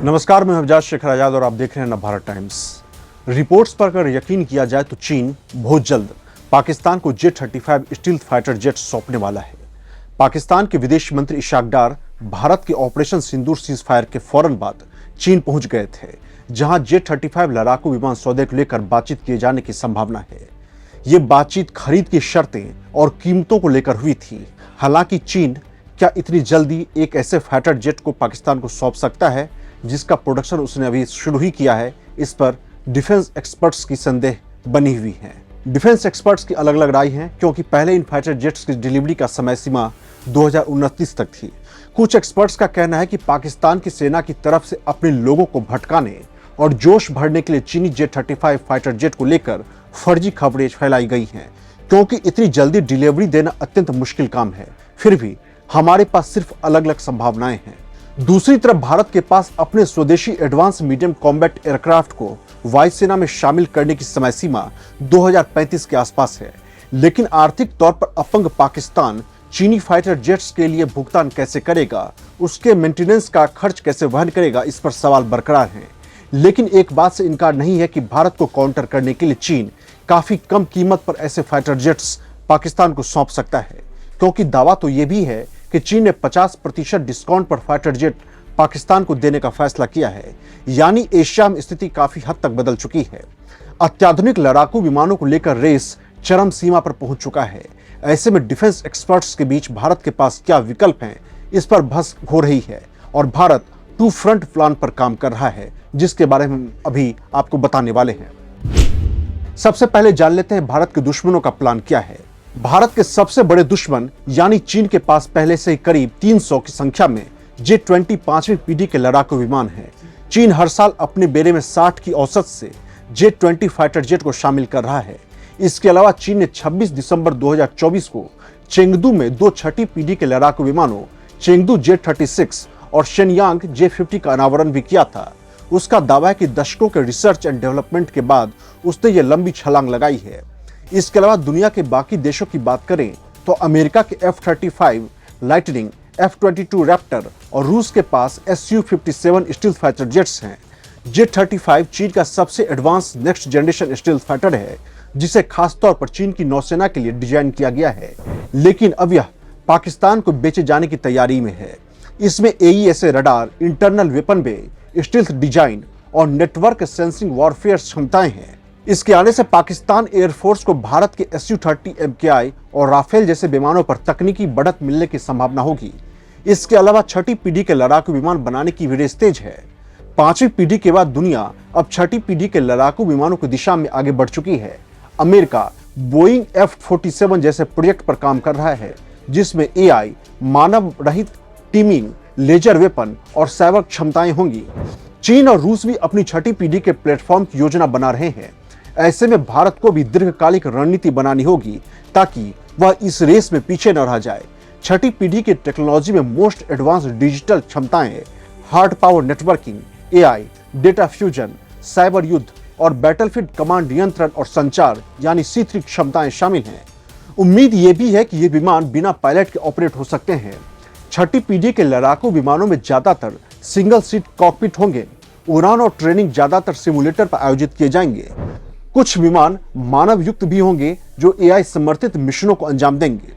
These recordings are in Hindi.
नमस्कार, मैं अवजाज शेखर आजाद और आप देख रहे हैं नवभारत टाइम्स। रिपोर्ट्स पर अगर यकीन किया जाए तो चीन बहुत जल्द पाकिस्तान को J-35 स्टील्थ फाइटर जेट सौंपने वाला है। पाकिस्तान के विदेश मंत्री इशाक डार भारत के ऑपरेशन सिंदूर सीज फायर के फौरन बाद चीन पहुंच गए थे, जहां J-35 लड़ाकू विमान सौदे को लेकर बातचीत किए जाने की संभावना है। ये बातचीत खरीद की शर्तें और कीमतों को लेकर हुई थी। हालांकि चीन क्या इतनी जल्दी एक ऐसे फाइटर जेट को पाकिस्तान को सौंप सकता है जिसका प्रोडक्शन उसने अभी शुरू ही किया है, इस पर डिफेंस एक्सपर्ट्स की संदेह बनी हुई है। डिफेंस एक्सपर्ट्स की अलग अलग राय है, क्योंकि पहले इन फाइटर जेट्स की डिलीवरी का समय सीमा 2029 तक थी। कुछ एक्सपर्ट्स का कहना है कि पाकिस्तान की सेना की तरफ से अपने लोगों को भटकाने और जोश भरने के लिए चीनी J-35 फाइटर जेट को लेकर फर्जी खबरें फैलाई गई हैं, क्योंकि इतनी जल्दी डिलीवरी देना अत्यंत मुश्किल काम है। फिर भी हमारे पास सिर्फ अलग अलग संभावनाएं हैं। दूसरी तरफ भारत के पास अपने स्वदेशी एडवांस मीडियम कॉम्बैट एयरक्राफ्ट को वायुसेना में शामिल करने की समय सीमा 2035 के आसपास है। लेकिन आर्थिक तौर पर अपंग पाकिस्तान चीनी फाइटर जेट्स के लिए भुगतान कैसे करेगा, उसके मेंटेनेंस का खर्च कैसे वहन करेगा, इस पर सवाल बरकरार है। लेकिन एक बात से इनकार नहीं है कि भारत को काउंटर करने के लिए चीन काफी कम कीमत पर ऐसे फाइटर जेट्स पाकिस्तान को सौंप सकता है, क्योंकि दावा तो यह भी है कि चीन ने 50% डिस्काउंट पर फाइटर जेट पाकिस्तान को देने का फैसला किया है। यानी एशिया में स्थिति काफी हद तक बदल चुकी है। अत्याधुनिक लड़ाकू विमानों को लेकर रेस चरम सीमा पर पहुंच चुका है। ऐसे में डिफेंस एक्सपर्ट्स के बीच भारत के पास क्या विकल्प हैं, इस पर बहस हो रही है और भारत टू फ्रंट प्लान पर काम कर रहा है, जिसके बारे में अभी आपको बताने वाले हैं। सबसे पहले जान लेते हैं भारत के दुश्मनों का प्लान क्या है। भारत के सबसे बड़े दुश्मन यानी चीन के पास पहले से ही करीब 300 की संख्या में J-20 5वीं पीढ़ी के लड़ाकू विमान हैं। चीन हर साल अपने बेड़े में 60 की औसत से J-20 फाइटर जेट को शामिल कर रहा है। इसके अलावा चीन ने 26 दिसंबर 2024 को चेंगदू में 2 छठी पीढ़ी के लड़ाकू विमानों चेंगदू J-36 और शेनयांग J-50 का अनावरण भी किया था। उसका दावा है कि दशकों के रिसर्च एंड डेवलपमेंट के बाद उसने ये लंबी छलांग लगाई है। इसके अलावा दुनिया के बाकी देशों की बात करें तो अमेरिका के F-35 लाइटनिंग, F-22 रैप्टर और रूस के पास Su-57 स्टील्थ फाइटर जेट्स हैं। J-35 चीन का सबसे advance next generation stealth fighter है, जिसे खासतौर पर चीन की नौसेना के लिए डिजाइन किया गया है। लेकिन अब यह पाकिस्तान को बेचे जाने की तैयारी में है। इसमें AESA रडार, इंटरनल वेपन बे, स्टील्थ डिजाइन और नेटवर्क सेंसिंग वॉरफेयर क्षमताएं हैं। इसके आने से पाकिस्तान एयरफोर्स को भारत के Su-30 MKI और राफेल जैसे विमानों पर तकनीकी बढ़त मिलने की संभावना होगी। इसके अलावा छठी पीढ़ी के लड़ाकू विमान बनाने की भी रेस तेज है। 5वीं पीढ़ी के बाद दुनिया अब छठी पीढ़ी के लड़ाकू विमानों की दिशा में आगे बढ़ चुकी है। अमेरिका बोइंग F-47 जैसे प्रोजेक्ट पर काम कर रहा है, जिसमें AI, मानव रहित टीमिंग, लेजर वेपन और साइबर क्षमताएं होंगी। चीन और रूस भी अपनी छठी पीढ़ी के प्लेटफॉर्म की योजना बना रहे हैं। ऐसे में भारत को भी दीर्घकालिक रणनीति बनानी होगी, ताकि वह इस रेस में पीछे न रह जाए। छठी पीढ़ी की टेक्नोलॉजी में मोस्ट एडवांस डिजिटल क्षमताएं, hard power networking, AI, data fusion, cyber युद्ध और बैटलफील्ड कमांड नियंत्रण और संचार यानी C3 क्षमताएं शामिल हैं। उम्मीद ये भी है कि ये विमान बिना पायलट के ऑपरेट हो सकते हैं। छठी पीढ़ी के लड़ाकू विमानों में ज्यादातर सिंगल सीट कॉकपिट होंगे। उड़ान और ट्रेनिंग ज्यादातर सिमुलेटर पर आयोजित किए जाएंगे। कुछ विमान मानव युक्त भी होंगे जो AI समर्थित मिशनों को अंजाम देंगे।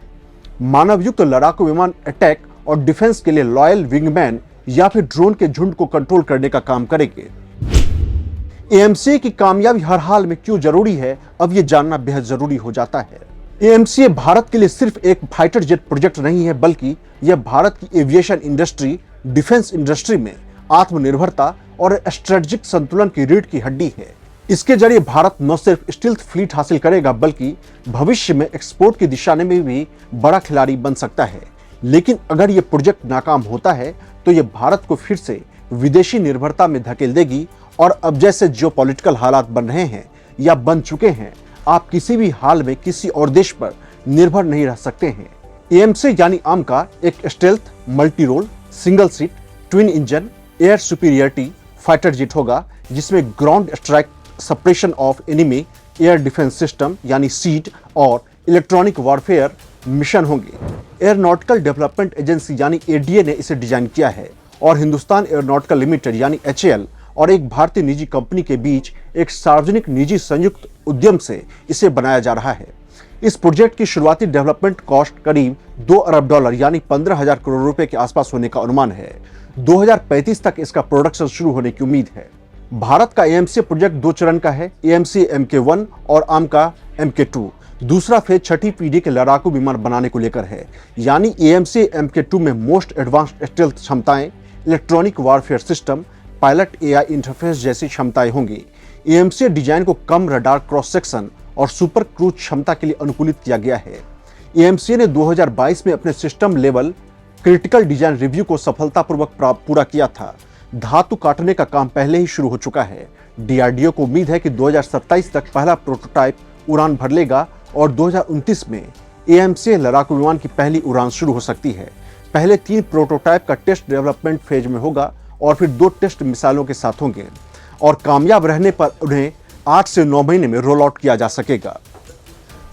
मानव युक्त लड़ाकू विमान अटैक और डिफेंस के लिए लॉयल विंगमैन या फिर ड्रोन के झुंड को कंट्रोल करने का काम करेंगे। AMCA की कामयाबी हर हाल में क्यों जरूरी है, अब यह जानना बेहद जरूरी हो जाता है। AMCA भारत के लिए सिर्फ एक फाइटर जेट प्रोजेक्ट नहीं है, बल्कि यह भारत की एविएशन इंडस्ट्री, डिफेंस इंडस्ट्री में आत्मनिर्भरता और स्ट्रेटेजिक संतुलन की रीढ़ की हड्डी है। इसके जरिए भारत न सिर्फ स्टील्थ फ्लीट हासिल करेगा, बल्कि भविष्य में एक्सपोर्ट की दिशा में भी बड़ा खिलाड़ी बन सकता है। लेकिन अगर यह प्रोजेक्ट नाकाम होता है तो यह भारत को फिर से विदेशी निर्भरता में धकेल देगी और अब जैसे जियोपॉलिटिकल हालात बन रहे हैं या बन चुके हैं, आप किसी भी हाल में किसी और देश पर निर्भर नहीं रह सकते हैं। AMCA यानी आम का एक stealth, multi role, single seat, twin engine, air superiority fighter jet होगा, जिसमें ground strike suppression of enemy air defence system यानी सीड और इलेक्ट्रॉनिक वॉरफेयर मिशन होंगे। एयरोनॉटिकल डेवलपमेंट एजेंसी यानी ADA ने इसे डिजाइन किया है और हिंदुस्तान एयरोनॉटिकल लिमिटेड यानी HAL और एक भारतीय निजी कंपनी के बीच एक सार्वजनिक निजी संयुक्त उद्यम से इसे बनाया जा रहा है। इस प्रोजेक्ट की शुरुआती डेवलपमेंट कॉस्ट करीब $2 अरब यानी 15,000 करोड़ रुपए के आसपास होने का अनुमान है। 2035 तक इसका प्रोडक्शन शुरू होने की उम्मीद है। भारत का AMC प्रोजेक्ट 2 चरण का है, AMC MK1 और AMCA MK2। दूसरा फेज छठी पीढ़ी के लड़ाकू विमान बनाने को लेकर है, यानी AMC MK2 में मोस्ट एडवांस्ड स्टेल्थ क्षमताएं, electronic warfare system, pilot AI interface जैसी क्षमताएं होंगी। AMC डिजाइन को कम रडार क्रॉस सेक्शन और सुपर क्रूज क्षमता के लिए अनुकूलित किया गया है। AMC ने 2022 में अपने system level critical design review को सफलतापूर्वक पूरा किया था। धातु काटने का काम पहले ही शुरू हो चुका है। DRDO को उम्मीद है कि 2027 तक पहला प्रोटोटाइप उड़ान भर लेगा और 2029 में AMC लड़ाकू विमान की पहली उड़ान शुरू हो सकती है। पहले 3 प्रोटोटाइप का टेस्ट डेवलपमेंट फेज में होगा और फिर 2 टेस्ट मिसाइलों के साथ होंगे और कामयाब रहने पर उन्हें 8 से 9 महीने में रोल आउट किया जा सकेगा।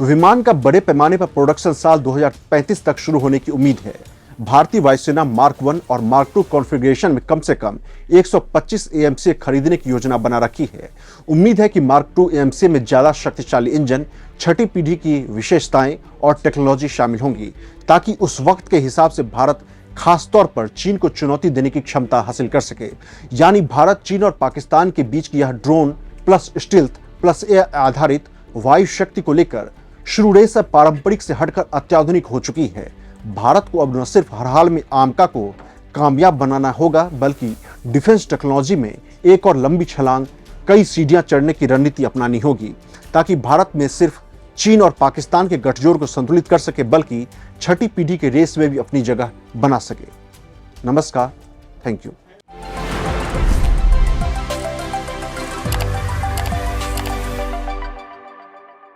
विमान का बड़े पैमाने पर प्रोडक्शन साल 2035 तक शुरू होने की उम्मीद है। भारतीय वायुसेना मार्क 1 और मार्क 2 कॉन्फ़िगरेशन में कम से कम 125 AMC खरीदने की योजना बना रखी है। उम्मीद है कि मार्क 2 AMC में ज्यादा शक्तिशाली इंजन, छठी पीढ़ी की विशेषताएं और टेक्नोलॉजी शामिल होंगी, ताकि उस वक्त के हिसाब से भारत खासतौर पर चीन को चुनौती देने की क्षमता हासिल कर सके। यानी भारत, चीन और पाकिस्तान के बीच की यह drone plus stealth plus air आधारित वायु शक्ति को लेकर शुरू से पारंपरिक से हटकर अत्याधुनिक हो चुकी है। भारत को अब न सिर्फ हर हाल में AMCA को कामयाब बनाना होगा, बल्कि डिफेंस टेक्नोलॉजी में एक और लंबी छलांग, कई सीढ़ियां चढ़ने की रणनीति अपनानी होगी, ताकि भारत में सिर्फ चीन और पाकिस्तान के गठजोड़ को संतुलित कर सके, बल्कि छठी पीढ़ी के रेस में भी अपनी जगह बना सके। नमस्कार, थैंक यू।